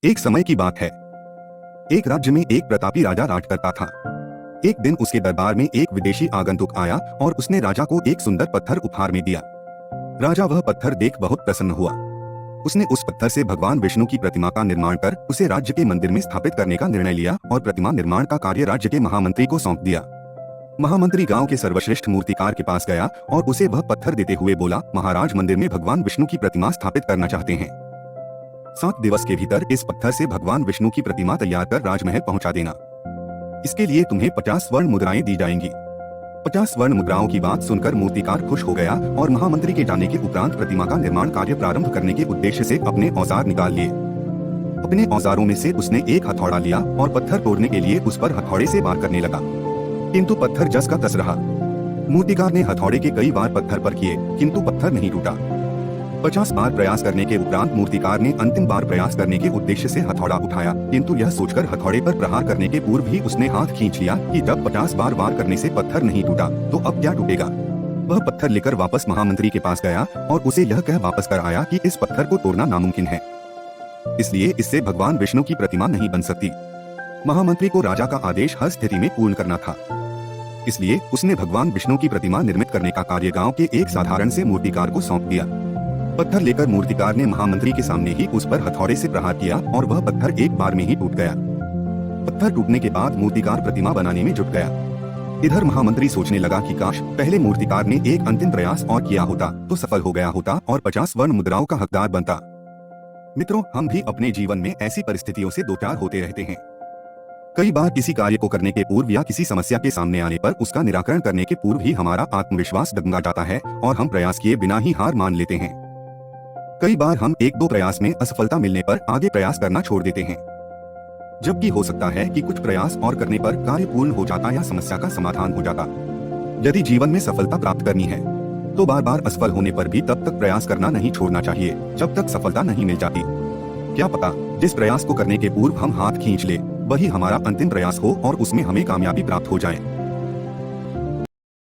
एक समय की बात है। एक राज्य में एक प्रतापी राजा राज करता था। एक दिन उसके दरबार में एक विदेशी आगंतुक आया और उसने राजा को एक सुंदर पत्थर उपहार में दिया। राजा वह पत्थर देख बहुत प्रसन्न हुआ। उसने उस पत्थर से भगवान विष्णु की प्रतिमा का निर्माण कर उसे राज्य के मंदिर में स्थापित करने का निर्णय लिया और प्रतिमा निर्माण का कार्य राज्य के महामंत्री को सौंप दिया। महामंत्री गांव के सर्वश्रेष्ठ मूर्तिकार के पास गया और उसे वह पत्थर देते हुए बोला, महाराज मंदिर में भगवान विष्णु की प्रतिमा स्थापित करना चाहते हैं। 7 दिवस के भीतर इस पत्थर से भगवान विष्णु की प्रतिमा तैयार कर राजमहल पहुंचा देना। इसके लिए तुम्हें 50 स्वर्ण मुद्राएं दी जाएंगी। 50 स्वर्ण मुद्राओं की बात सुनकर मूर्तिकार खुश हो गया और महामंत्री के जाने के उपरांत प्रतिमा का निर्माण कार्य प्रारंभ करने के उद्देश्य से अपने औजार निकाल लिए। अपने औजारों में से उसने एक हथौड़ा लिया और पत्थर तोड़ने के लिए उस पर हथौड़े से वार करने लगा, किंतु पत्थर जस का तस रहा। मूर्तिकार ने हथौड़े के कई बार पत्थर पर किए, किंतु पत्थर नहीं टूटा। 50 बार प्रयास करने के उपरांत मूर्तिकार ने अंतिम बार प्रयास करने के उद्देश्य से हथौड़ा उठाया, किंतु यह सोचकर हथौड़े पर प्रहार करने के पूर्व ही उसने हाथ खींच लिया कि जब 50 बार वार करने से पत्थर नहीं टूटा तो अब क्या टूटेगा। वह पत्थर लेकर वापस महामंत्री के पास गया और उसे यह कह वापस कर आया कि इस पत्थर को तोड़ना नामुमकिन है, इसलिए इससे भगवान विष्णु की प्रतिमा नहीं बन सकती। महामंत्री को राजा का आदेश हर स्थिति में पूर्ण करना था, इसलिए उसने भगवान विष्णु की प्रतिमा निर्मित करने का कार्य गांव के एक साधारण से मूर्तिकार को सौंप दिया। पत्थर लेकर मूर्तिकार ने महामंत्री के सामने ही उस पर हथौड़े से प्रहार किया और वह पत्थर एक बार में ही टूट गया। पत्थर टूटने के बाद मूर्तिकार प्रतिमा बनाने में जुट गया। इधर महामंत्री सोचने लगा कि काश पहले मूर्तिकार ने एक अंतिम प्रयास और किया होता तो सफल हो गया होता और 50 स्वर्ण मुद्राओं का हकदार बनता। मित्रों, हम भी अपने जीवन में ऐसी परिस्थितियों से दो चार होते रहते हैं। कई बार किसी कार्य को करने के पूर्व या किसी समस्या के सामने आने पर उसका निराकरण करने के पूर्व ही हमारा आत्मविश्वास डगमगा जाता है और हम प्रयास किए बिना ही हार मान लेते हैं। कई बार हम 1-2 प्रयास में असफलता मिलने पर आगे प्रयास करना छोड़ देते हैं, जबकि हो सकता है कि कुछ प्रयास और करने पर कार्य पूर्ण हो जाता या समस्या का समाधान हो जाता। यदि जीवन में सफलता प्राप्त करनी है तो बार बार असफल होने पर भी तब तक प्रयास करना नहीं छोड़ना चाहिए जब तक सफलता नहीं मिल जाती। क्या पता जिस प्रयास को करने के पूर्व हम हाथ खींच ले वही हमारा अंतिम प्रयास हो और उसमें हमें कामयाबी प्राप्त हो जाए।